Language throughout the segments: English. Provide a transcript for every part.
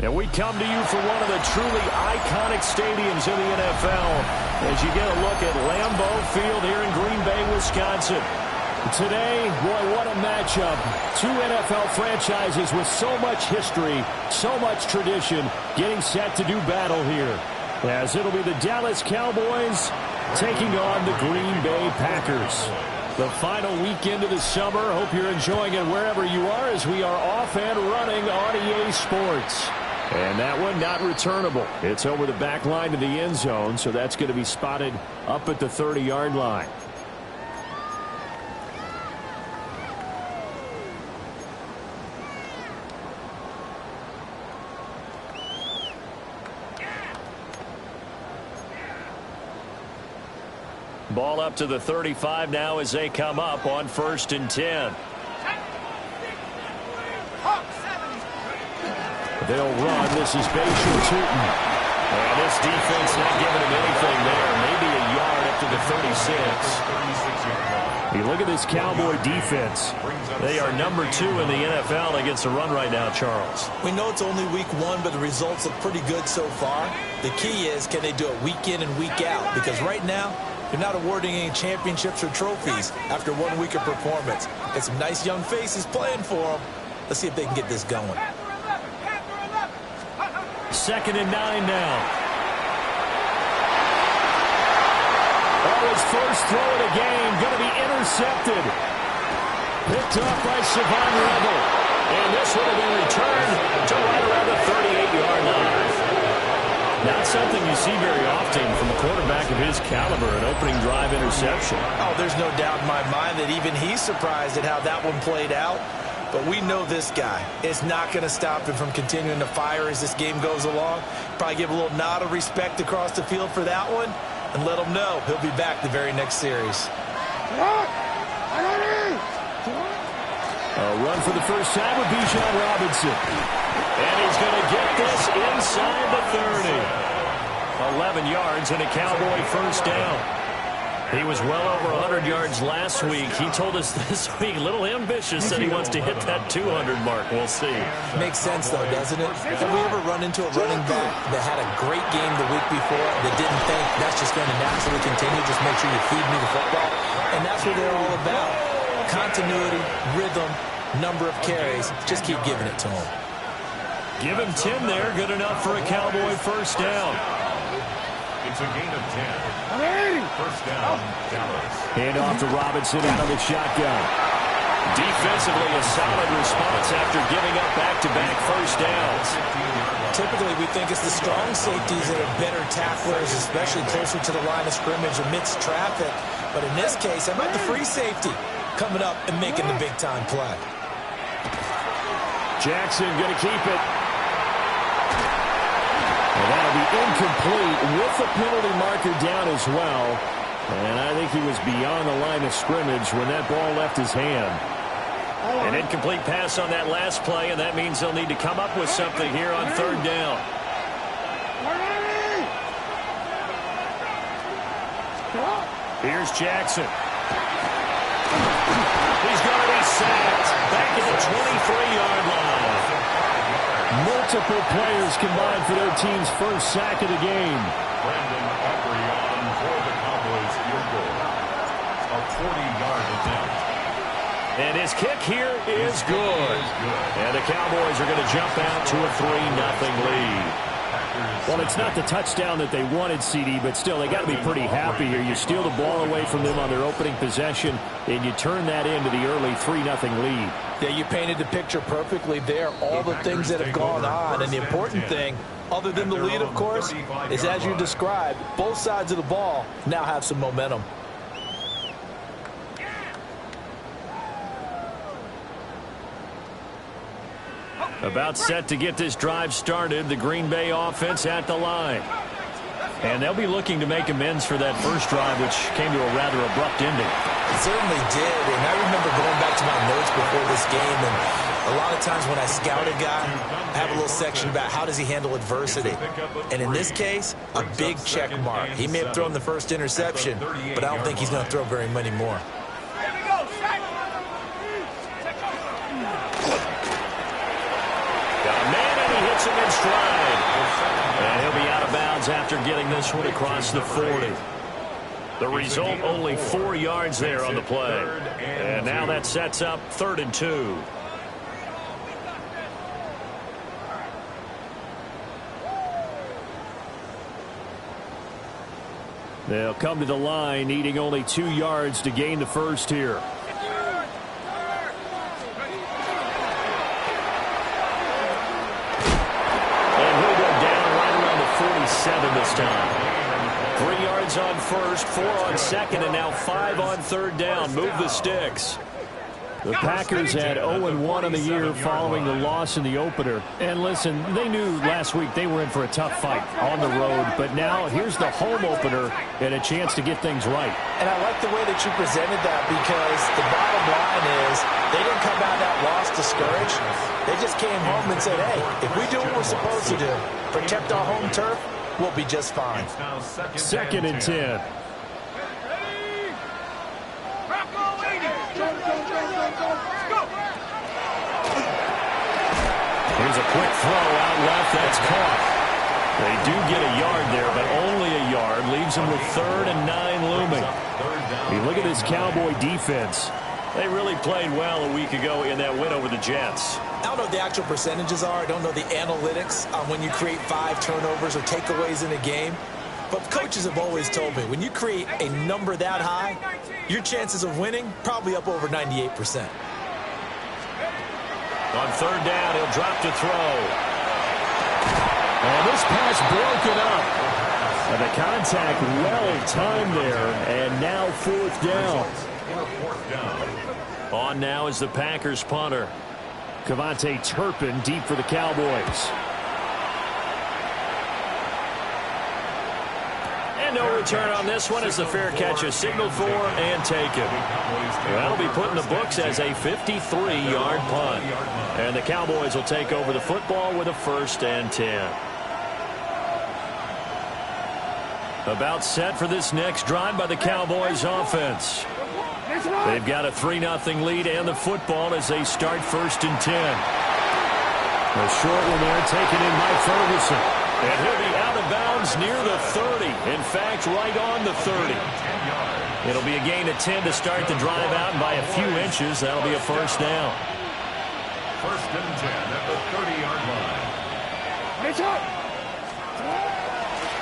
And we come to you from one of the truly iconic stadiums in the NFL as you get a look at Lambeau Field here in Green Bay, Wisconsin. Today, boy, what a matchup. Two NFL franchises with so much history, so much tradition, getting set to do battle here. As it'll be the Dallas Cowboys taking on the Green Bay Packers. The final weekend of the summer. Hope you're enjoying it wherever you are as we are off and running on EA Sports. And that one not returnable. It's over the back line to the end zone, so that's going to be spotted up at the 30-yard line. Ball up to the 35 now as they come up on 1st and 10. They'll run. This is Baker-Tootin. And this defense not giving him anything there. Maybe a yard up to the 36. You look at this Cowboy defense. They are number 2 in the NFL against the run right now, Charles. We know it's only week 1, but the results look pretty good so far. The key is, can they do it week in and week out? Because right now, they're not awarding any championships or trophies after 1 week of performance. Got some nice young faces playing for them. Let's see if they can get this going. 2nd and 9 now. Oh, his first throw of the game going to be intercepted. Picked up by Savon Rebel. And this will be returned to right around the 38-yard line. something you see very often from a quarterback of his caliber, an opening drive interception. Oh, there's no doubt in my mind that even he's surprised at how that one played out. But we know this guy is not going to stop him from continuing to fire as this game goes along. Probably give a little nod of respect across the field for that one and let him know he'll be back the very next series. A run for the first time with Bijan Robinson. And he's going to get this inside the 30. 11 yards and a Cowboy first down. He was well over 100 yards last week. He told us this week, a little ambitious, said he wants to hit that 200 mark. We'll see. Makes sense, though, doesn't it? Have we ever run into a running back that had a great game the week before that didn't think that's just going to naturally continue? Just make sure you feed me the football. And that's what they're all about. Continuity, rhythm, number of carries. Just keep giving it to him. Give him 10 there. Good enough for a Cowboy first down. It's a gain of 10. First down, Dallas. Hand off to Robinson out of the shotgun. Defensively, a solid response after giving up back-to-back first downs. Typically, we think it's the strong safeties that are better tacklers, especially closer to the line of scrimmage amidst traffic. But in this case, how about the free safety coming up and making the big-time play? Jackson going to keep it. And that'll be incomplete with the penalty marker down as well. And I think he was beyond the line of scrimmage when that ball left his hand. An incomplete pass on that last play, and that means they'll need to come up with something here on third down. Here's Jackson. He's going to be sacked back at the 23-yard line. Multiple players combined for their team's first sack of the game. Brandon Aubrey on for the Cowboys field goal. A 40-yard attempt. And his kick here is good. And the Cowboys are going to jump out to a 3-0 lead. Well, it's not the touchdown that they wanted, CD, but still, they got to be pretty happy here. You steal the ball away from them on their opening possession, and you turn that into the early 3-0 lead. Yeah, you painted the picture perfectly there. All the things that have gone on, and the important thing, other than the lead, of course, is as you described, both sides of the ball now have some momentum. About set to get this drive started, the Green Bay offense at the line. And they'll be looking to make amends for that first drive, which came to a rather abrupt ending. It certainly did, and I remember going back to my notes before this game, and a lot of times when I scout a guy, I have a little section about how does he handle adversity. And in this case, a big check mark. He may have thrown the first interception, but I don't think he's going to throw very many more. Hits him in stride. And he'll be out of bounds after getting this one across the 40. The result, only 4 yards there on the play. And now that sets up 3rd and 2. They'll come to the line, needing only 2 yards to gain the first here. This time. 3 yards on first, 4 on second, and now 5 on third down. Move the sticks. The Packers had 0-1 on the year following the loss in the opener. And listen, they knew last week they were in for a tough fight on the road. But now here's the home opener and a chance to get things right. And I like the way that you presented that, because the bottom line is they didn't come out of that loss discouraged. They just came home and said, hey, if we do what we're supposed to do, protect our home turf, we'll be just fine. 2nd and 10. Here's a quick throw out left. That's caught. They do get a yard there, but only a yard. Leaves them with 3rd and 9 looming. You look at this Cowboy defense. They really played well a week ago in that win over the Jets. I don't know what the actual percentages are. I don't know the analytics on when you create 5 turnovers or takeaways in a game. But coaches have always told me, when you create a number that high, your chances of winning probably up over 98%. On 3rd down, he'll drop to throw. And this pass broken up. The contact well timed there, and now fourth down. On now is the Packers punter. Cavante Turpin deep for the Cowboys. And no return on this one as the fair catch is signaled for and taken. That'll be put in the books as a 53-yard punt. And the Cowboys will take over the football with a 1st and 10. About set for this next drive by the Cowboys offense. They've got a 3-0 lead and the football as they start 1st and 10. A short one there taken in by Ferguson. And he'll be out of bounds near the 30. In fact, right on the 30. It'll be a gain of 10 to start the drive out, and by a few inches, that'll be a 1st down. 1st and 10 at the 30-yard line.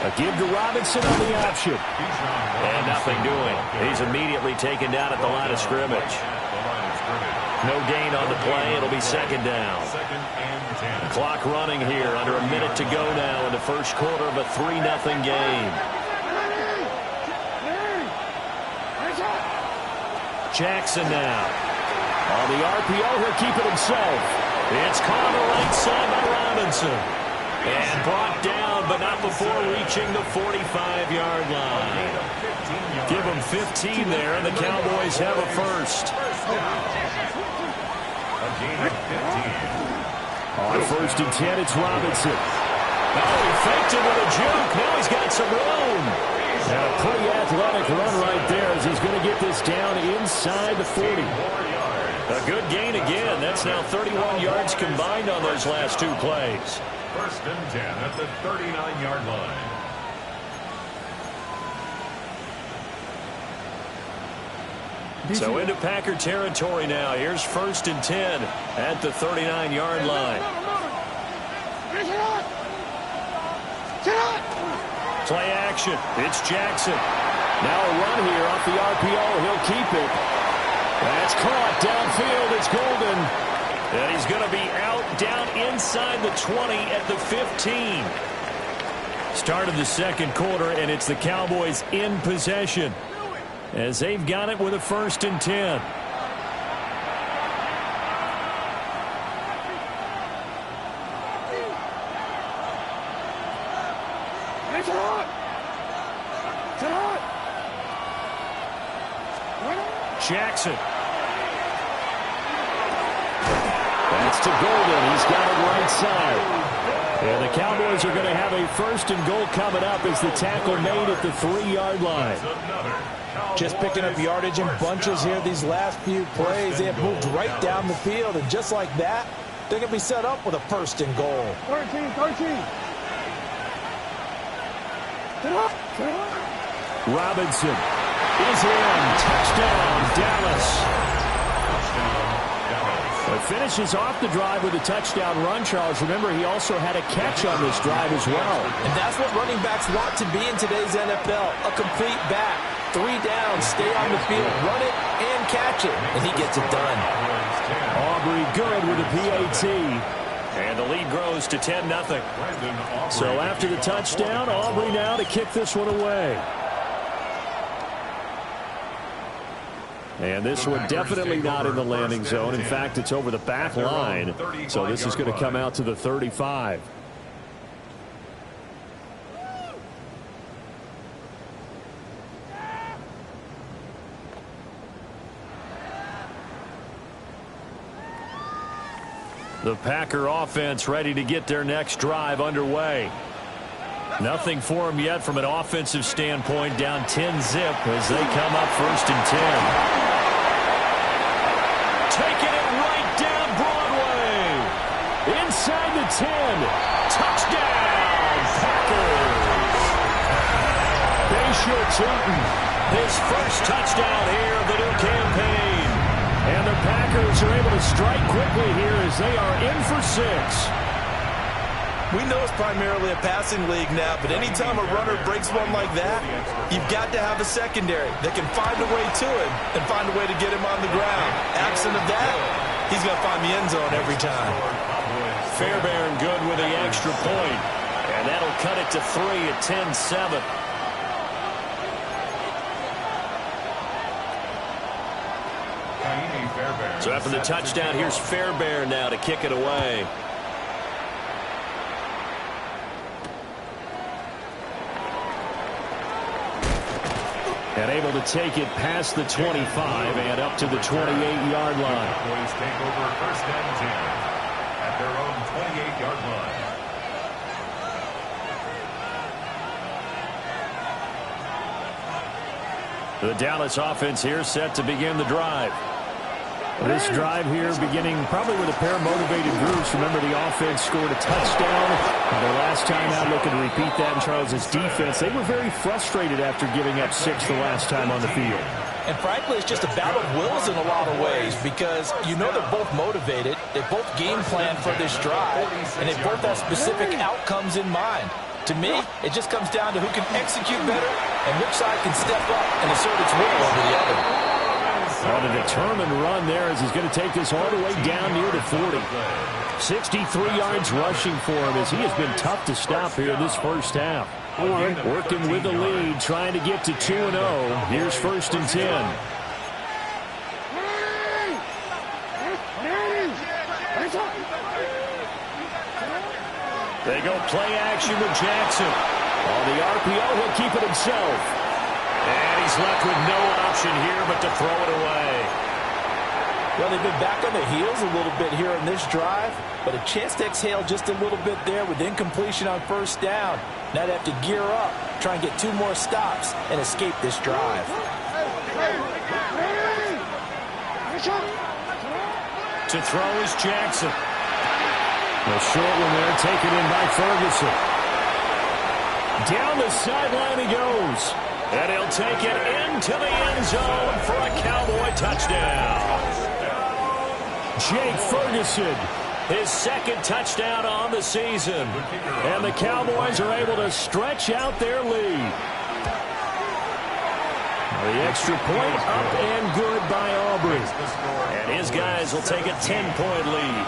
A give to Robinson on the option. And nothing doing. He's immediately taken down at the line of scrimmage. No gain on the play. It'll be 2nd down. Clock running here. Under a minute to go now in the first quarter of a 3-0 game. Jackson now. On the RPO, he'll keep it himself. It's caught on the right side by Robinson. And brought down, but not before reaching the 45-yard line. Give them 15 there, and the Cowboys have a 1st. On 1st and 10, it's Robinson. Oh, he faked it with a juke. Now he's got some room. And a pretty athletic run right there as he's going to get this down inside the 40. A good gain again. That's now 31 yards combined on those last 2 plays. 1st and 10 at the 39-yard line. So into Packer territory now. Here's 1st and 10 at the 39-yard line. Play action. It's Jackson. Now a run here off the RPO. He'll keep it. That's caught downfield. It's Golden. And he's going to be out down inside the 20 at the 15. Start of the 2nd quarter, and it's the Cowboys in possession as they've got it with a 1st and 10. Jackson. That's to Golden. He's got it right side. And the Cowboys are going to have a 1st and goal coming up as the tackle made at the 3-yard line. Just picking up yardage in bunches here these last few plays. They have moved right down the field, and just like that, they're going to be set up with a 1st and goal. 13. Robinson is in. Touchdown, Dallas. It finishes off the drive with a touchdown run, Charles. Remember, he also had a catch on this drive as well. And that's what running backs want to be in today's NFL, a complete back. 3 downs, stay on the field, run it, and catch it. And he gets it done. Aubrey good with a PAT. And the lead grows to 10-0. So after the touchdown, Aubrey now to kick this one away. And this one definitely not in the landing zone. In fact, it's over the back line. So this is going to come out to the 35. The Packer offense ready to get their next drive underway. Nothing for them yet from an offensive standpoint. Down 10-zip as they come up 1st and 10. Taking it right down Broadway. Inside the 10. Touchdown, Packers. Bayshore Trenton, his first touchdown here of the new campaign. And the Packers are able to strike quickly here as they are in for 6. We know it's primarily a passing league now, but anytime a runner breaks one like that, you've got to have a secondary that can find a way to him and find a way to get him on the ground. Absent of that, he's going to find the end zone every time. Fairbairn good with the extra point. And that'll cut it to 3 at 10-7. So after the touchdown, here's Fairbairn now to kick it away. And able to take it past the 25 and up to the 28-yard line. Cowboys take over 1st and 10 at their own 28-yard line. The Dallas offense here set to begin the drive. This drive here beginning probably with a pair of motivated groups. Remember, the offense scored a touchdown. Their last time out, looking to repeat that in Charles' defense. They were very frustrated after giving up 6 the last time on the field. And frankly, it's just a battle of wills in a lot of ways because you know they're both motivated. They both game plan for this drive, and they both have specific outcomes in mind. To me, it just comes down to who can execute better and which side can step up and assert its will over the other. On a determined run there as he's going to take this all the way down near the 40. 63 yards rushing for him as he has been tough to stop here in this first half. Working with the lead, trying to get to 2-0. Here's 1st and 10. They go play action with Jackson. On the RPO, he'll keep it himself. And he's left with no option here but to throw it away. Well, they've been back on their heels a little bit here in this drive, but a chance to exhale just a little bit there with incompletion on 1st down. Now they have to gear up, try and get 2 more stops, and escape this drive. To throw is Jackson. A short one there, taken in by Ferguson. Down the sideline he goes. And he'll take it into the end zone for a Cowboy touchdown. Jake Ferguson, his 2nd touchdown on the season. And the Cowboys are able to stretch out their lead. The extra point up and good by Aubrey. And his guys will take a 10-point lead.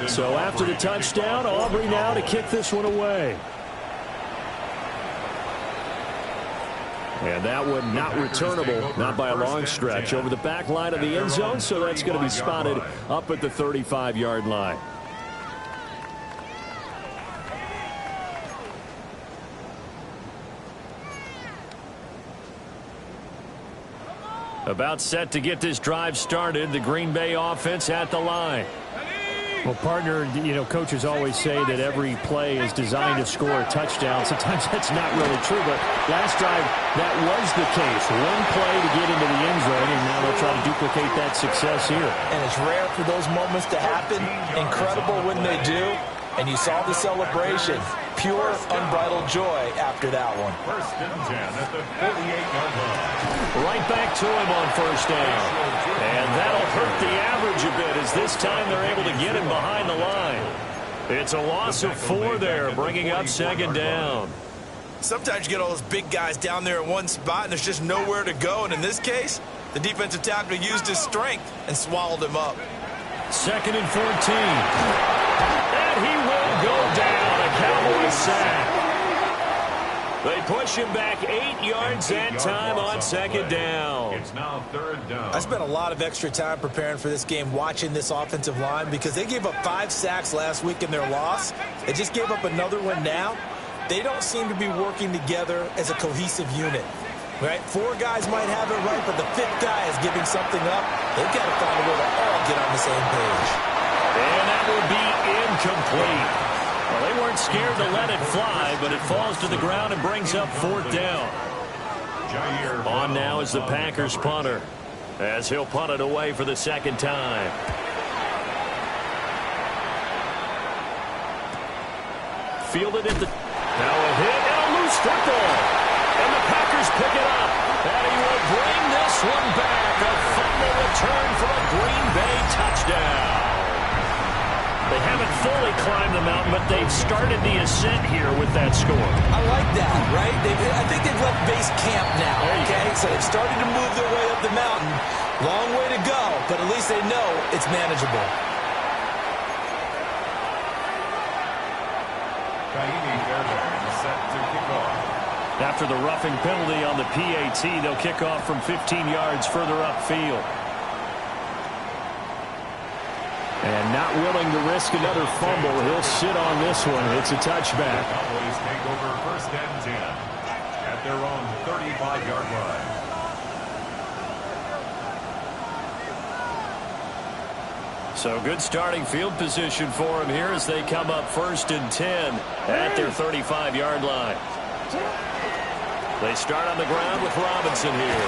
So after the touchdown, Aubrey now to kick this one away. And that one not returnable, not by a long stretch, over the back line of the end zone, so that's going to be spotted up at the 35-yard line. About set to get this drive started, the Green Bay offense at the line. Well, partner, you know, coaches always say that every play is designed to score a touchdown. Sometimes that's not really true, but last drive, that was the case. One play to get into the end zone, and now they'll try to duplicate that success here. And it's rare for those moments to happen. Incredible when they do. And you saw the celebration. Pure, unbridled joy after that one. 1st and 10 at the 48-yard line. Right back to him on 1st down. And that'll hurt the average a bit as this time they're able to get him behind the line. It's a loss of 4 there, bringing up 2nd down. Sometimes you get all those big guys down there in one spot and there's just nowhere to go. And in this case, the defensive tackle used his strength and swallowed him up. 2nd and 14. And he will go down. A Cowboy sack. They push him back 8 yards that time on 2nd down. It's now 3rd down. I spent a lot of extra time preparing for this game watching this offensive line because they gave up 5 sacks last week in their loss. They just gave up another one now. They don't seem to be working together as a cohesive unit. Right? 4 guys might have it right, but the 5th guy is giving something up. They've got to find a way to all get on the same page. And that will be incomplete. Well, they weren't scared to let it fly, but it falls to the ground and brings up 4th down. On now is the Packers punter, as he'll punt it away for the 2nd time. Fielded at the... Now a hit and a loose football. And the Packers pick it up. And he will bring this one back. A fumble return for a Green Bay touchdown. They haven't fully climbed the mountain, but they've started the ascent here with that score. I like that, right? I think they've left base camp now, okay? So they've started to move their way up the mountain. Long way to go, but at least they know it's manageable. After the roughing penalty on the PAT, they'll kick off from 15 yards further upfield. And not willing to risk another fumble, he'll sit on this one. It's a touchback. The Cowboys take over 1st and 10 at their own 35-yard line. So good starting field position for him here as they come up 1st and 10 at their 35-yard line. They start on the ground with Robinson here.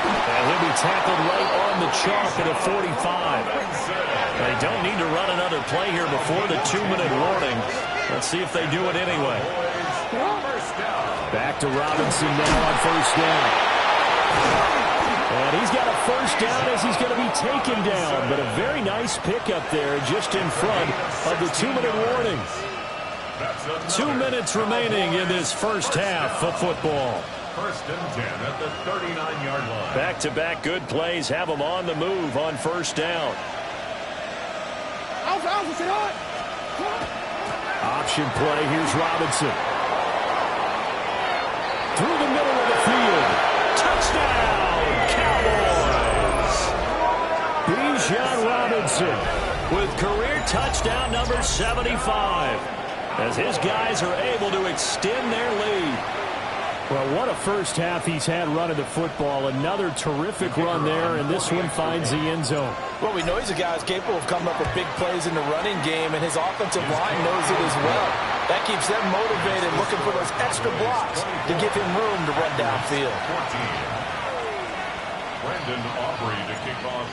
And he'll be tackled right on the chalk at a 45. They don't need to run another play here before the 2-minute warning. Let's see if they do it anyway. Back to Robinson now on 1st down. And he's got a 1st down as he's going to be taken down. But a very nice pickup there just in front of the 2-minute warning. 2 minutes remaining in this first half of football. 1st and 10 at the 39-yard line. Back-to-back good plays have them on the move on 1st down. Option play. Here's Robinson. Through the middle of the field. Touchdown, Cowboys! Bijan Robinson with career touchdown number 75. As his guys are able to extend their lead. Well, what a first half he's had running the football. Another terrific run there, and this one finds the end zone. Well, we know he's a guy who's capable of coming up with big plays in the running game, and his offensive line knows it as well. That keeps them motivated, looking for those extra blocks to give him room to run downfield.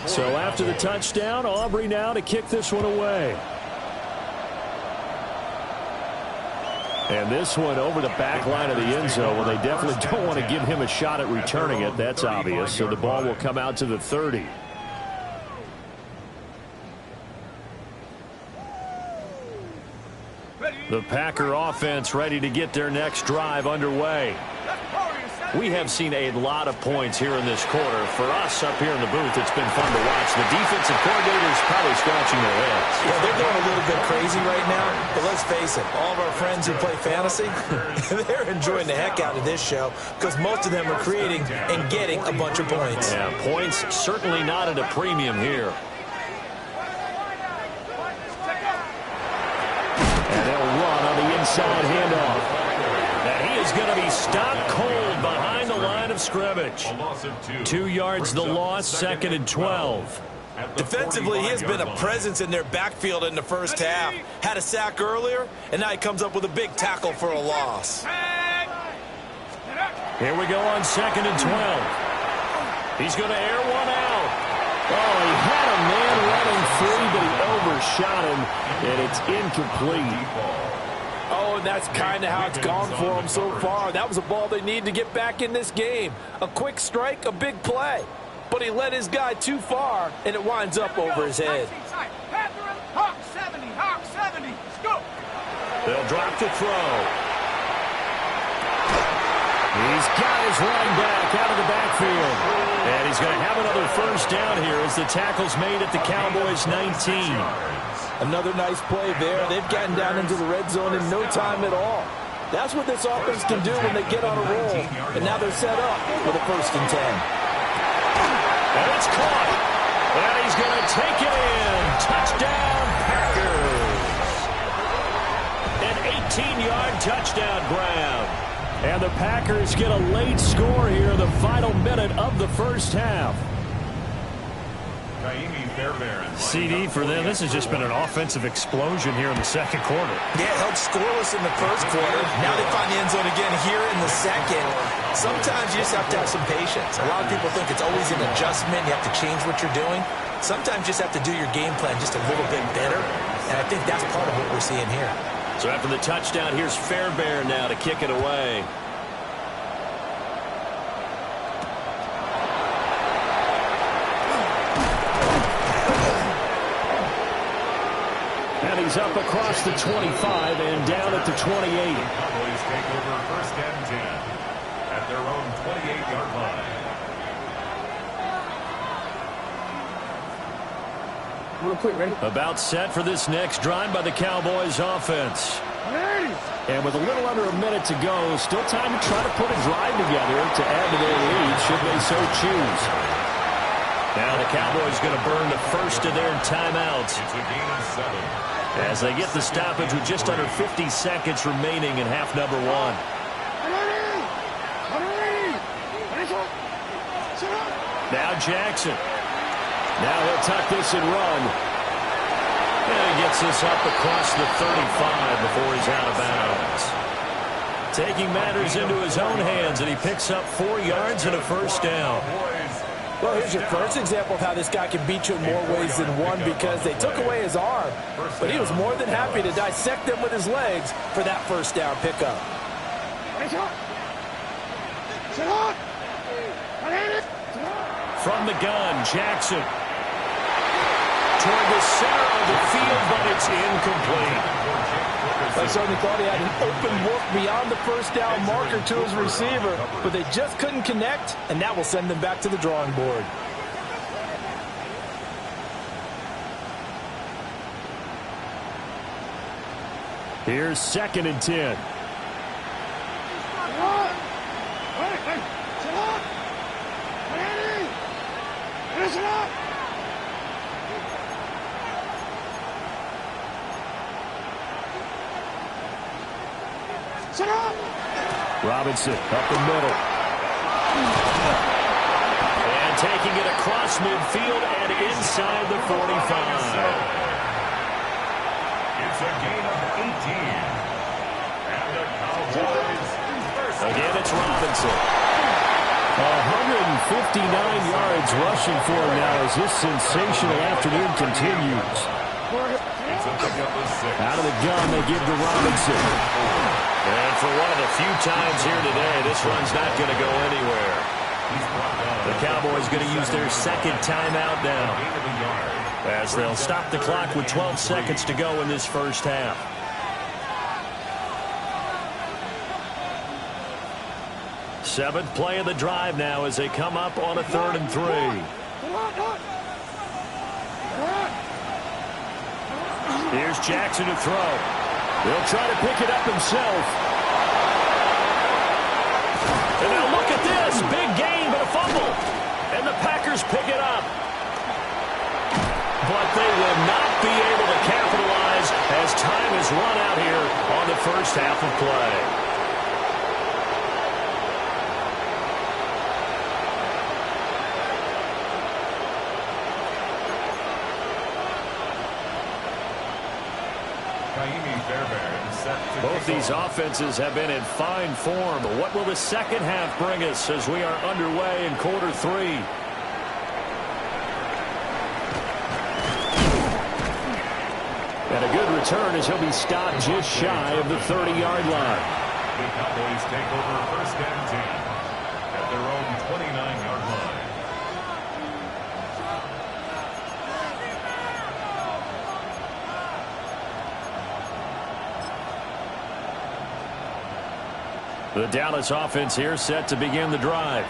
So after the touchdown, Aubrey now to kick this one away. And this one over the back line of the end zone. Well, they definitely don't want to give him a shot at returning it. That's obvious. So the ball will come out to the 30. The Packer offense ready to get their next drive underway. We have seen a lot of points here in this quarter. For us up here in the booth, it's been fun to watch. The defensive coordinators probably scratching their heads. Yeah, they're going a little bit crazy right now. But let's face it, all of our friends who play fantasy, they're enjoying the heck out of this show because most of them are creating and getting a bunch of points. Yeah, points certainly not at a premium here. And they'll run on the inside handoff. And he is going to be stopped cold behind the line of scrimmage. 2 yards the loss, 2nd and 12. Defensively, he has been a presence in their backfield in the first half. Had a sack earlier, and now he comes up with a big tackle for a loss. Here we go on 2nd and 12. He's going to air one out. Oh, he had a man running free, but he overshot him, and it's incomplete. Oh, and that's kind of how it's gone for them so far. That was a ball they need to get back in this game. A quick strike, a big play. But he led his guy too far, and it winds up over his head. Hawk 70, Hawk 70, go! They'll drop to throw. He's got his running back out of the backfield. And he's going to have another 1st down here as the tackle's made at the Cowboys' 19. Another nice play there. They've gotten down into the red zone in no time at all. That's what this offense can do when they get on a roll. And now they're set up for the 1st and 10. And it's caught. And he's going to take it in. Touchdown, Packers. An 18-yard touchdown grab. And the Packers get a late score here in the final minute of the first half. CD for them. This has just been an offensive explosion here in the second quarter. Yeah, held scoreless in the first quarter. Now they find the end zone again here in the second. Sometimes you just have to have some patience. A lot of people think it's always an adjustment. You have to change what you're doing. Sometimes you just have to do your game plan just a little bit better. And I think that's part of what we're seeing here. So after the touchdown, here's Fairbairn now to kick it away. And he's up across the 25 and down at the 28. Cowboys take over 1st and 10 at their own 28-yard line. Real quick, ready? About set for this next drive by the Cowboys offense. And with a little under a minute to go, still time to try to put a drive together to add to their lead, should they so choose. Now the Cowboys going to burn the first of their timeouts as they get the stoppage with just under 50 seconds remaining in half number one. Now Jackson. Now he'll tuck this and run. And he gets this up across the 35 before he's out of bounds. Taking matters into his own hands, and he picks up 4 yards and a first down. Well, here's your first example of how this guy can beat you in more ways than one, because they took away his arm, but he was more than happy to dissect them with his legs for that first down pickup. From the gun, Jackson. Toward the center of the field, but it's incomplete. I certainly thought he had an open look beyond the first down marker to his receiver, but they just couldn't connect, and that will send them back to the drawing board. Here's 2nd and 10. Robinson up the middle. And taking it across midfield and inside the 45. It's a gain of 18. And the Cowboys first. Again, it's Robinson. 159 yards rushing for him now as this sensational afternoon continues. It's a pickup of 6. Out of the gun, they give to Robinson. And for one of the few times here today, this run's not going to go anywhere. The Cowboys going to use their 2nd timeout now, as they'll stop the clock with 12 seconds to go in this first half. Seventh play of the drive now as they come up on a 3rd and 3. Here's Jackson to throw. He'll try to pick it up himself. And now look at this. Big gain, but a fumble. And the Packers pick it up. But they will not be able to capitalize as time has run out here on the first half of play. Both these offenses have been in fine form. What will the second half bring us as we are underway in quarter 3? And a good return as he'll be stopped just shy of the 30-yard line. The Cowboys take over 1st and 10 at their own 29-yard line. The Dallas offense here set to begin the drive.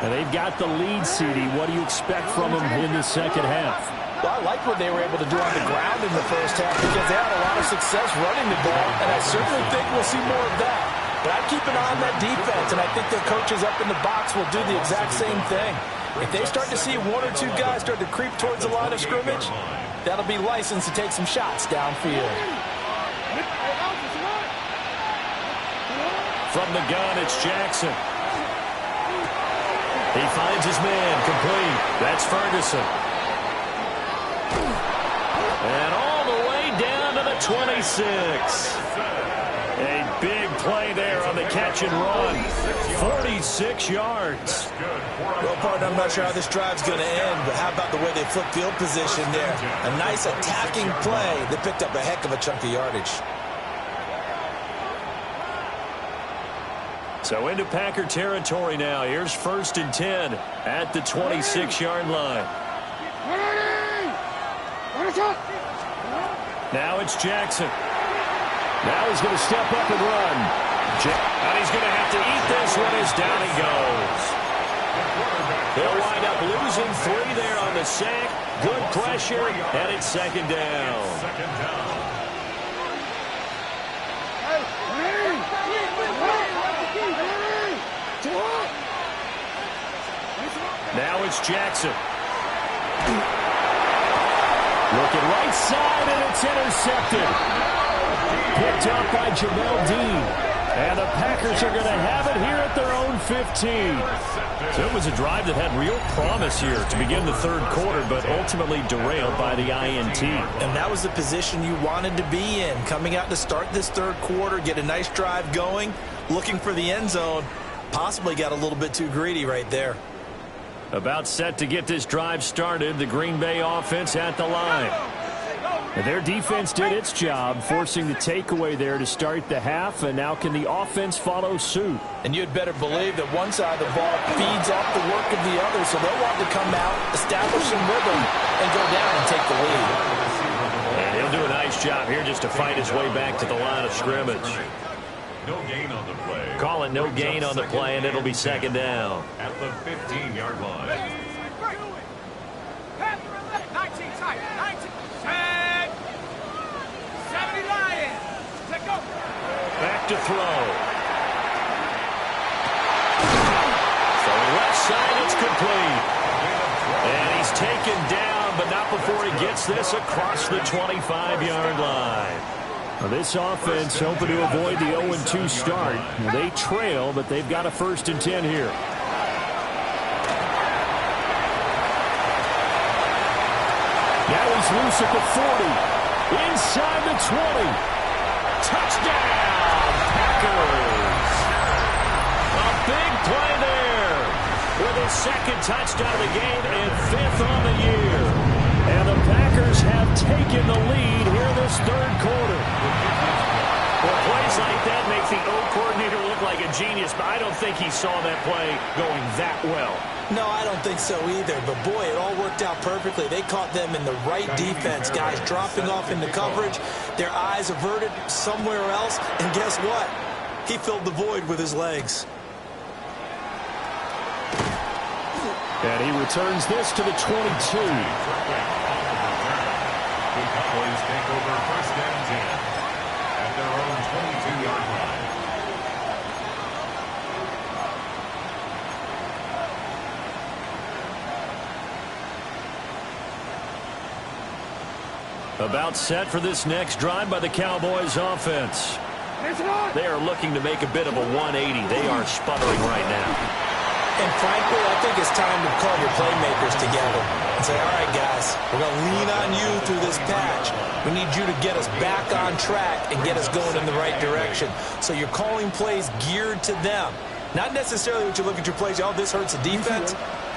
And they've got the lead, CD. What do you expect from them in the second half? Well, I like what they were able to do on the ground in the first half because they had a lot of success running the ball, and I certainly think we'll see more of that. But I keep an eye on that defense, and I think their coaches up in the box will do the exact same thing. If they start to see 1 or 2 guys start to creep towards the line of scrimmage, that'll be licensed to take some shots downfield. From the gun, it's Jackson. He finds his man, complete. That's Ferguson. And all the way down to the 26. A big play there on the catch and run. 46 yards. Well, partner, I'm not sure how this drive's going to end, but how about the way they flip field position there? A nice attacking play. They picked up a heck of a chunk of yardage. So into Packer territory now. Here's 1st and 10 at the 26-yard line. Now it's Jackson. Now he's going to step up and run. And he's going to have to eat this one as down he goes. They'll wind up losing 3 there on the sack. Good pressure, and it's 2nd down. it's Jackson. Looking right side, and it's intercepted. Picked up by Jamel Dean. And the Packers are going to have it here at their own 15. So it was a drive that had real promise here to begin the third quarter, but ultimately derailed by the INT. And that was the position you wanted to be in. Coming out to start this third quarter, get a nice drive going, looking for the end zone. Possibly got a little bit too greedy right there. About set to get this drive started, the Green Bay offense at the line. And their defense did its job, forcing the takeaway there to start the half, and now can the offense follow suit? And you'd better believe that one side of the ball feeds off the work of the other, so they'll want to come out, establish some rhythm, and go down and take the lead. And he'll do a nice job here just to fight his way back to the line of scrimmage. No gain on the play. Call it no gain on the play, and it'll be second down. At the 15-yard line. 19 tight. 19. Set. 70 Lions. Take go. Back to throw. So left side, it's complete. And he's taken down, but not before he gets this across the 25-yard line. Now this offense hoping to avoid the 0-2 start. Now they trail, but they've got a 1st and 10 here. Now he's loose at the 40. Inside the 20. Touchdown, Packers. A big play there with his 2nd touchdown of the game and 5th on the year. And the Packers have taken the lead here this third quarter. Well, plays like that make the O coordinator look like a genius, but I don't think he saw that play going that well. No, I don't think so either, but boy, it all worked out perfectly. They caught them in the right defense, guys dropping off into coverage, their eyes averted somewhere else, and guess what? He filled the void with his legs. And he returns this to the 22. The Cowboys take over 1st and 10 at their own 22-yard line. About set for this next drive by the Cowboys offense. They are looking to make a bit of a 180. They are sputtering right now. And frankly, I think it's time to call your playmakers together and say, all right, guys, we're going to lean on you through this patch. We need you to get us back on track and get us going in the right direction. So you're calling plays geared to them. Not necessarily what you look at your plays, oh, this hurts the defense.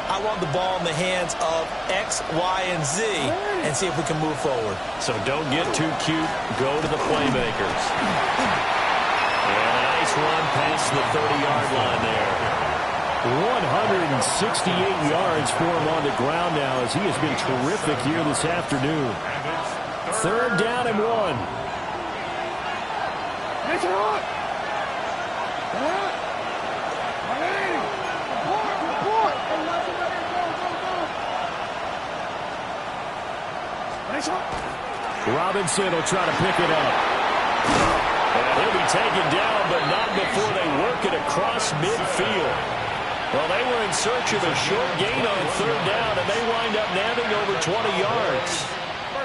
I want the ball in the hands of X, Y, and Z and see if we can move forward. So don't get too cute. Go to the playmakers. And a nice run past the 30-yard line there. 168 yards for him on the ground now as he has been terrific here this afternoon. 3rd down and 1. Robinson will try to pick it up. And he'll be taken down, but not before they work it across midfield. Well, they were in search of a short gain on 3rd down, and they wind up nabbing over 20 yards.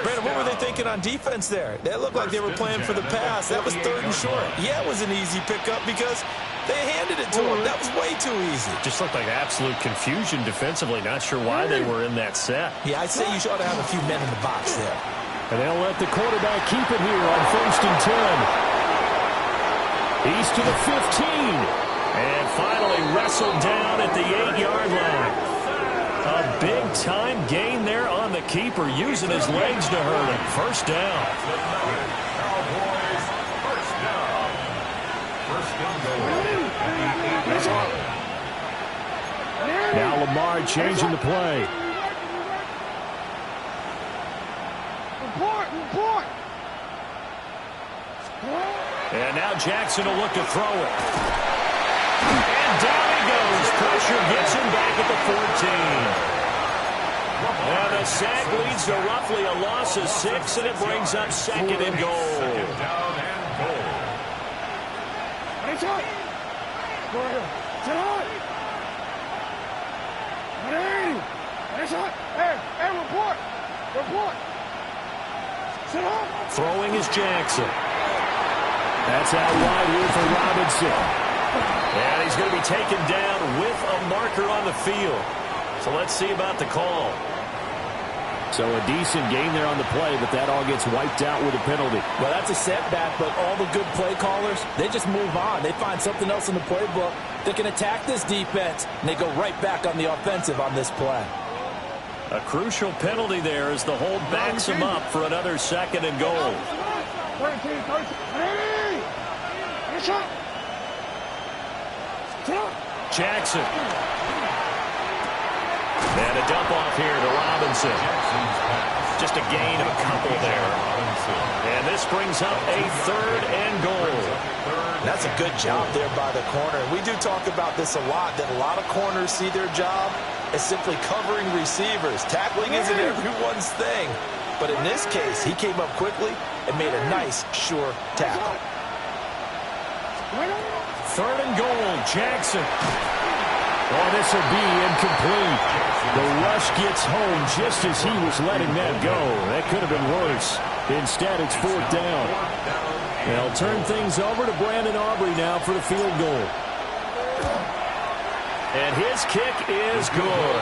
Brandon, what were they thinking on defense there? They looked like they were playing for the pass. That was 3rd and short. Yeah, it was an easy pickup because they handed it to him. That was way too easy. Just looked like absolute confusion defensively. Not sure why they were in that set. Yeah, I'd say you ought to have a few men in the box there. And they'll let the quarterback keep it here on 1st and 10. He's to the 15. And finally wrestled down at the 8-yard line. A big-time gain there on the keeper, using his legs to hurt him. 1st down. Cowboys, 1st down. 1st and goal. Now Lamar changing the play. And now Jackson will look to throw it. And down he goes. Pressure gets him back at the 14. And the sack leads to roughly a loss of 6, and it brings up 2nd and goal. 2nd down and goal. Hey, report. Report. Sit up. Throwing is Jackson. That's out wide here for Robinson. And he's going to be taken down with a marker on the field. So let's see about the call. So a decent game there on the play, but that all gets wiped out with a penalty. Well, that's a setback, but all the good play callers, they just move on. They find something else in the playbook that can attack this defense, and they go right back on the offensive on this play. A crucial penalty there as the hold backs him up for another second and goal. 13. Jackson. And a dump off here to Robinson. Just a gain of a couple there. And this brings up a 3rd and goal. That's a good job there by the corner. We do talk about this a lot, that a lot of corners see their job as simply covering receivers. Tackling isn't everyone's thing. But in this case, he came up quickly and made a nice, sure tackle. 3rd and goal, Jackson. Oh, this will be incomplete. The rush gets home just as he was letting that go. That could have been worse. Instead, it's 4th down. They'll turn things over to Brandon Aubrey now for the field goal. And his kick is good.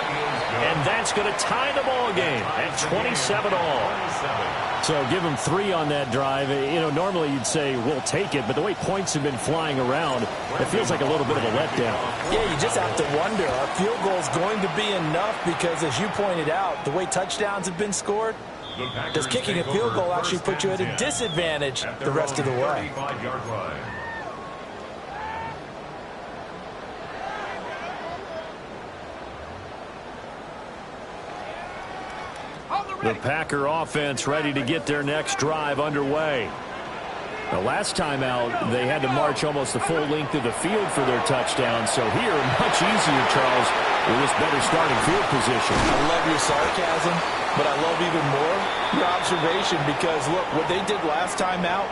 And that's going to tie the ball game at 27 all. So give him 3 on that drive. You know, normally you'd say we'll take it, but the way points have been flying around, it feels like a little bit of a letdown. Yeah, you just have to wonder, are field goals going to be enough? Because as you pointed out, the way touchdowns have been scored, does kicking a field goal actually put you at a disadvantage the rest of the way? The Packer offense ready to get their next drive underway. The last time out, they had to march almost the full length of the field for their touchdown. So here, much easier, Charles, with this better starting field position. I love your sarcasm, but I love even more your observation because, look, what they did last time out,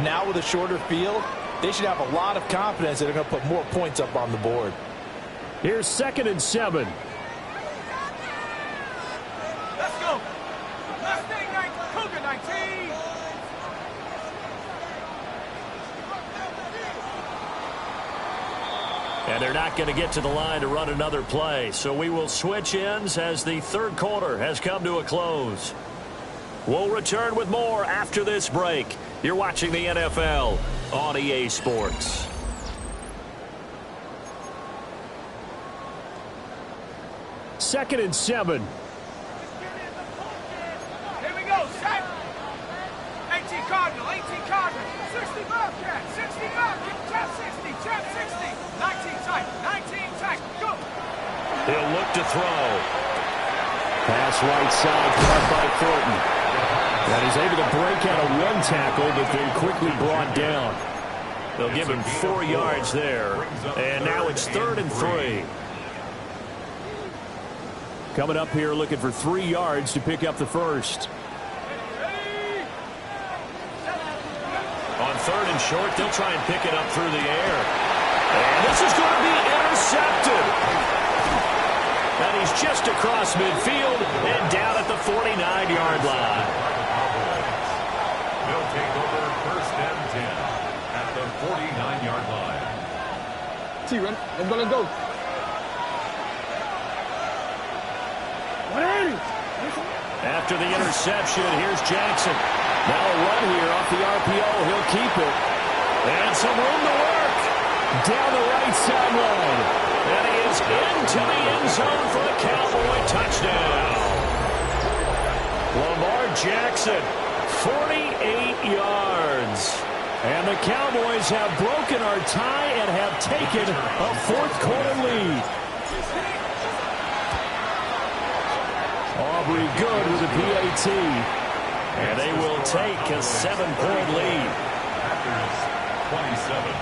now with a shorter field, they should have a lot of confidence that they're going to put more points up on the board. Here's 2nd and 7. Let's go. Mustang 19. Cougar 19. And they're not going to get to the line to run another play. So we will switch ends as the 3rd quarter has come to a close. We'll return with more after this break. You're watching the NFL on EA Sports. Second and 7. Here we go. Set. 18 Cardinal. 18 Cardinal. 60 Bobcat. 60 Bobcat. Tap 60. Tap 60. 19 tight. 19 tight. Go. He'll look to throw. Pass right side, caught by Thornton. And he's able to break out of 1 tackle, but then quickly brought down. They'll give him 4 yards there. And now it's 3rd and 3. Coming up here looking for 3 yards to pick up the first. On 3rd and short, they'll try and pick it up through the air. And this is going to be intercepted. And he's just across midfield and down at the 49-yard line. They'll take over 1st and 10 at the 49-yard line. T-Run, I'm going to go. 180. After the interception, here's Jackson. Now a run here off the RPO. He'll keep it. And some room to work. Down the right sideline. And he is into the end zone for the Cowboy touchdown. Lamar Jackson, 48 yards. And the Cowboys have broken our tie and have taken a 4th quarter lead. Aubrey good with a PAT. And they will take a 7-point lead. Packers 27.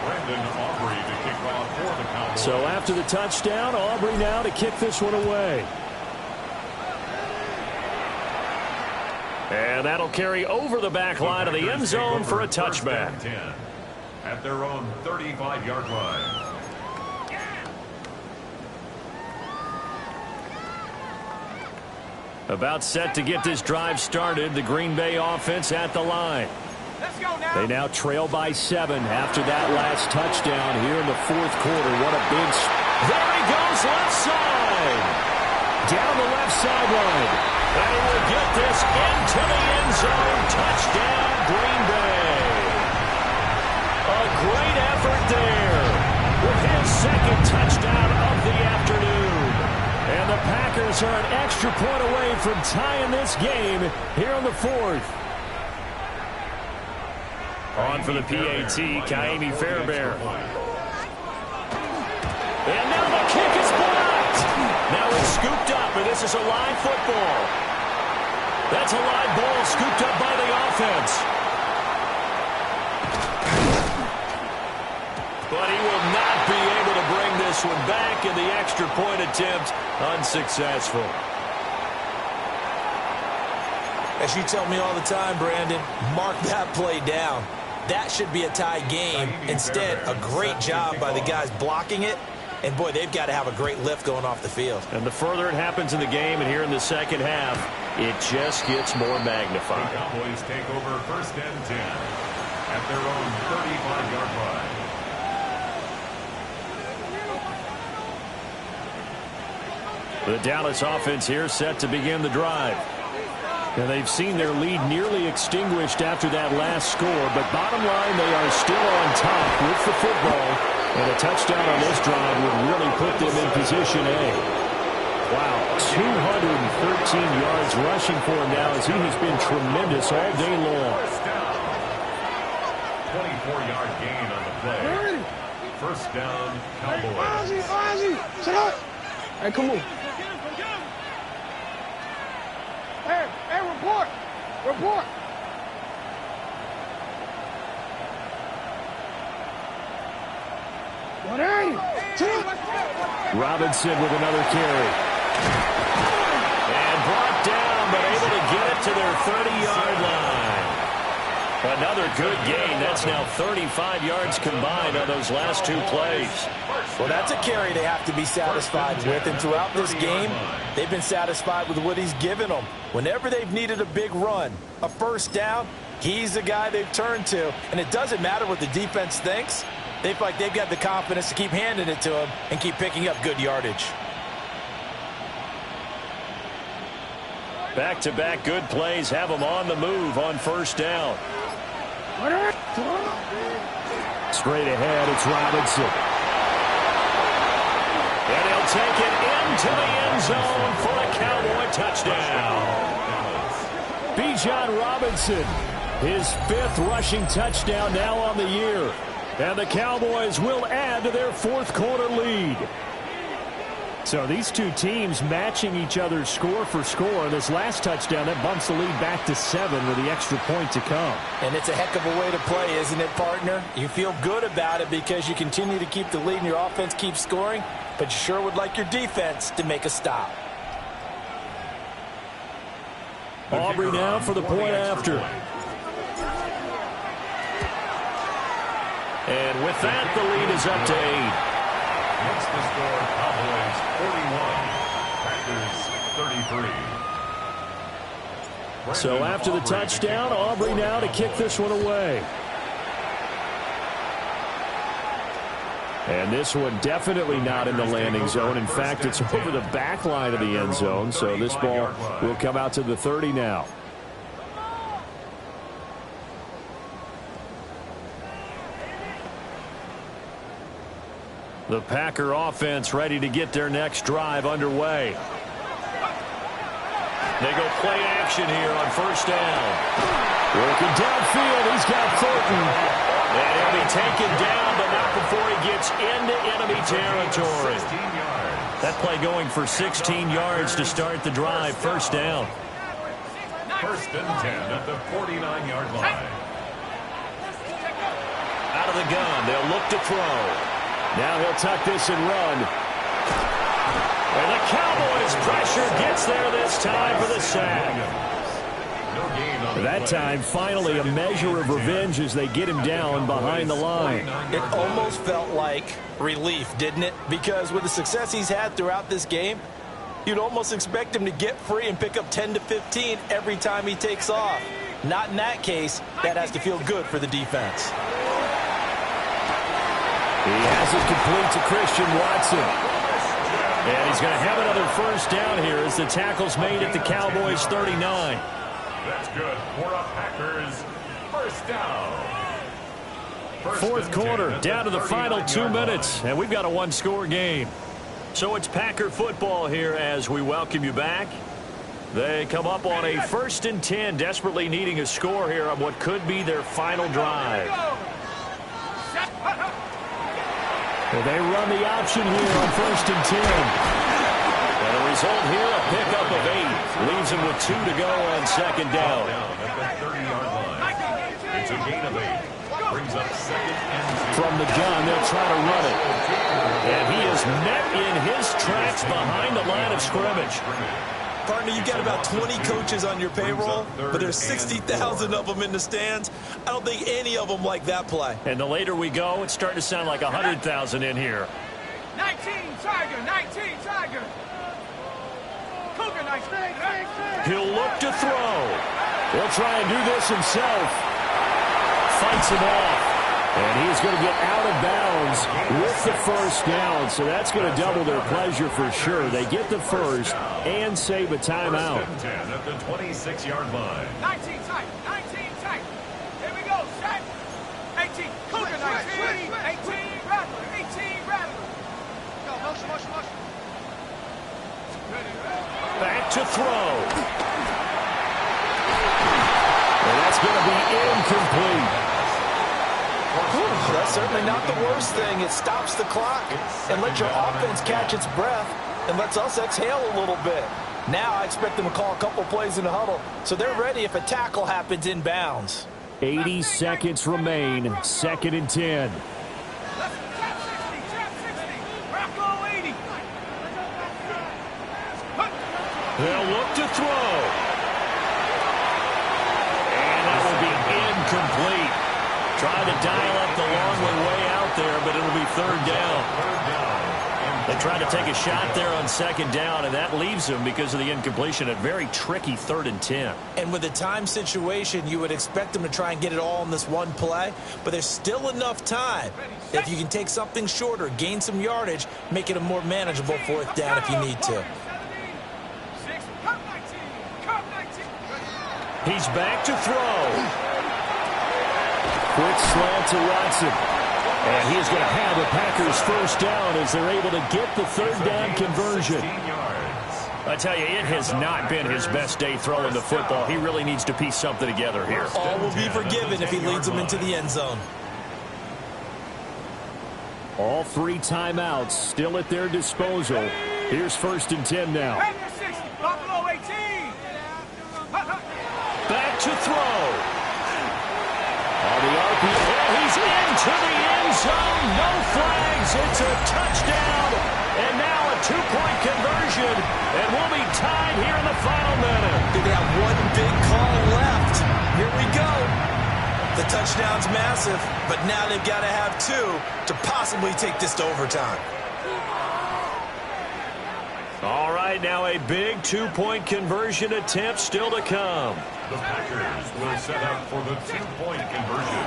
Brandon Aubrey to kick off for the Cowboys. So after the touchdown, Aubrey now to kick this one away. And that'll carry over the back line of the end zone for a touchback. At their own 35-yard line. About set to get this drive started. The Green Bay offense at the line. Let's go now. They now trail by 7 after that last touchdown here in the fourth quarter. What a big... There he goes, left side. Down the left sideline. And he will get this into the end zone. Touchdown, Green Bay. A great effort there with his second touchdown of the afternoon. And the Packers are an extra point away from tying this game here in the fourth. On for the PAT, Kaimi Fairbairn. And now the kick is blocked. Now it's scooped up, and this is a live football. That's a live ball scooped up by the offense. But he will not be able to bring this one back, and the extra point attempt unsuccessful. As you tell me all the time, Brandon, mark that play down. That should be a tie game. Instead, a great job by the guys blocking it. And, boy, they've got to have a great lift going off the field. And the further it happens in the game and here in the second half, it just gets more magnified. The Cowboys take over 1st and 10 at their own 35-yard line. The Dallas offense here set to begin the drive. And they've seen their lead nearly extinguished after that last score, but bottom line, they are still on top with the football, and a touchdown on this drive would really put them in position A. Wow, 213 yards rushing for him now as he has been tremendous all day long. 24-yard gain on the play. 1st down, Cowboys. Ozzy, sit up. Hey, come on. Hey, report. Report. Robinson with another carry. And brought down, but able to get it to their 30-yard line. Another good gain. That's now 35 yards combined on those last 2 plays. Well, that's a carry they have to be satisfied with. And throughout this game, they've been satisfied with what he's given them. Whenever they've needed a big run, a 1st down, he's the guy they've turned to. And it doesn't matter what the defense thinks. They feel like they've got the confidence to keep handing it to him and keep picking up good yardage. Back-to-back good plays have them on the move on 1st down. Straight ahead, it's Robinson. And he'll take it into the end zone for a Cowboy touchdown. Bijan Robinson, his 5th rushing touchdown now on the year. And the Cowboys will add to their 4th quarter lead. So these two teams matching each other's score for score. This last touchdown, that bumps the lead back to 7 with the extra point to come. And it's a heck of a way to play, isn't it, partner? You feel good about it because you continue to keep the lead and your offense keeps scoring, but you sure would like your defense to make a stop. Aubrey now for the point after. And with that, the lead is up to 8. What's the score? Cowboys 41, Packers 33. So after the touchdown, Aubrey now to kick this one away. And this one definitely not in the landing zone. In fact, it's over the back line of the end zone. So this ball will come out to the 30 now. The Packer offense ready to get their next drive underway. They go play action here on 1st down. Working downfield, he's got Thornton. And he'll be taken down, but not before he gets into enemy territory. That play going for 16 yards to start the drive. 1st down. 1st and 10 at the 49-yard line. Out of the gun, they'll look to throw. Now he'll tuck this and run. And the Cowboys' pressure gets there this time for the sack. That time, finally, a measure of revenge as they get him down behind the line. It almost felt like relief, didn't it? Because with the success he's had throughout this game, You'd almost expect him to get free and pick up 10 to 15 every time he takes off. Not in that case. That has to feel good for the defense. He has it complete to Christian Watson. And he's going to have another first down here as the tackle's made at the Cowboys' 39. That's good for a Packers first down. Fourth quarter, down to the final 2 minutes, and we've got a one-score game. So it's Packer football here as we welcome you back. They come up on a 1st and 10, desperately needing a score here on what could be their final drive. Well, they run the option here on 1st and 10. And the result here, a pickup of 8. Leaves them with 2 to go on 2nd down. At the 30-yard line. It's a gain of 8. Brings up 2nd and 2. From the gun, they'll try to run it. And he is met in his tracks behind the line of scrimmage. Partner, you've got about 20 coaches on your payroll, but there's 60,000 of them in the stands. I don't think any of them like that play. And the later we go, it's starting to sound like 100,000 in here. 19 Tiger, 19 Tiger. Cougar, 19. He'll look to throw. He'll try and do this himself. Fights him off. And he's going to get out of bounds with the first down. So that's going to double their pleasure for sure. They get the first and save a timeout. 10 at the 26-yard line. 19 tight, 19 tight. Here we go, set. 18, Cougar, 19. 18, Rattler, 18, Rattler. Go, motion, motion, motion. Back to throw. And that's going to be incomplete. That's certainly not the worst thing. It stops the clock and lets your offense catch its breath and lets us exhale a little bit. Now I expect them to call a couple plays in the huddle so they're ready if a tackle happens in bounds. 80 seconds remain. 2nd and 10. Trap 60. Rocco, 80. They'll look to throw. And that will be incomplete. Trying to dial up the long way out there, but it'll be 3rd down. They tried to take a shot there on 2nd down, and that leaves them, because of the incompletion, a very tricky 3rd and 10. And with the time situation, you would expect them to try and get it all in this one play, but there's still enough time. If you can take something shorter, gain some yardage, make it a more manageable 4th down if you need to. He's back to throw. Quick slant to Watson. And he's going to have the Packers first down as they're able to get the 3rd down conversion. I tell you, it has not been his best day throwing the football. He really needs to piece something together here. All will be forgiven if he leads them into the end zone. All 3 timeouts still at their disposal. Here's 1st and 10 now. Buffalo, 18. Back to throw. On the RPO, he's into the end zone. No flags. It's a touchdown. And now a 2-point conversion. And we'll be tied here in the final minute. They have one big call left. Here we go. The touchdown's massive, but now they've got to have 2 to possibly take this to overtime. All right, now a big 2-point conversion attempt still to come. The Packers will set up for the 2-point conversion.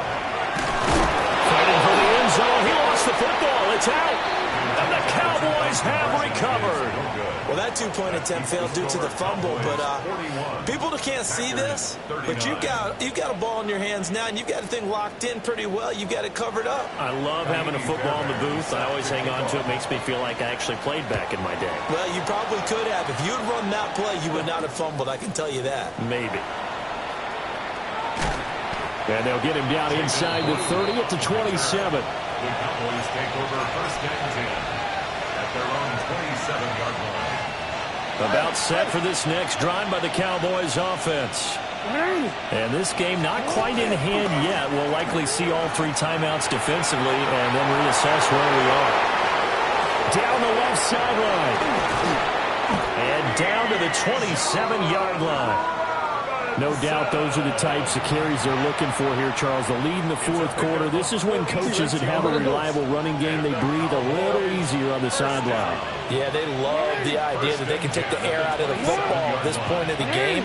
Fighting for the end zone. He lost the football. It's out. And the Cowboys have recovered. Well, that 2-point attempt failed due to the fumble, but people can't see this, but you've got a ball in your hands now, and you've got the thing locked in pretty well. You've got it covered up. I love having a football in the booth. I always hang on to it. Makes me feel like I actually played back in my day. Well, you probably could have. If you'd run that play, you would not have fumbled. I can tell you that. Maybe. And they'll get him down inside the 30 at the 27. The Cowboys take over 1st and 10 at their own 27-yard line. About set for this next drive by the Cowboys offense. And this game not quite in hand yet. We'll likely see all 3 timeouts defensively and then reassess where we are. Down the left sideline. And down to the 27-yard line. No doubt those are the types of carries they're looking for here, Charles. The lead in the fourth quarter. This is when coaches that have a reliable running game, they breathe a little easier on the sideline. Yeah, they love the idea that they can take the air out of the football at this point of the game.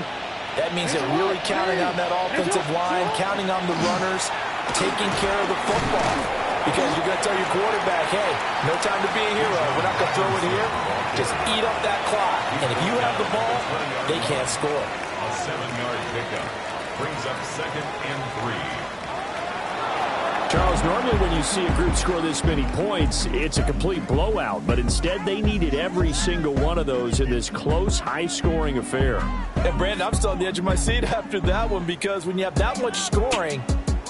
That means they're really counting on that offensive line, counting on the runners, taking care of the football. Because you're going to tell your quarterback, hey, no time to be a hero. We're not going to throw it here. Just eat up that clock. And if you have the ball, they can't score. A 7-yard pickup brings up 2nd and 3. Charles, normally when you see a group score this many points, it's a complete blowout. But instead, they needed every single one of those in this close, high-scoring affair. And, Brandon, I'm still on the edge of my seat after that one because when you have that much scoring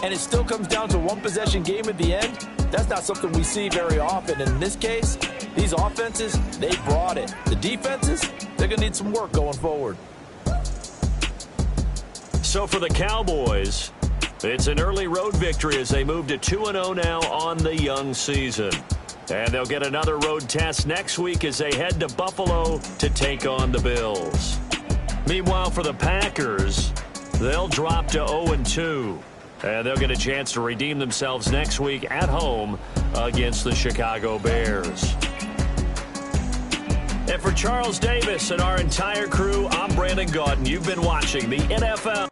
and it still comes down to one-possession game at the end, that's not something we see very often. And in this case, these offenses, they brought it. The defenses, they're going to need some work going forward. So for the Cowboys, it's an early road victory as they move to 2-0 now on the young season. And they'll get another road test next week as they head to Buffalo to take on the Bills. Meanwhile, for the Packers, they'll drop to 0-2. And they'll get a chance to redeem themselves next week at home against the Chicago Bears. And for Charles Davis and our entire crew, I'm Brandon Gaudin. You've been watching the NFL.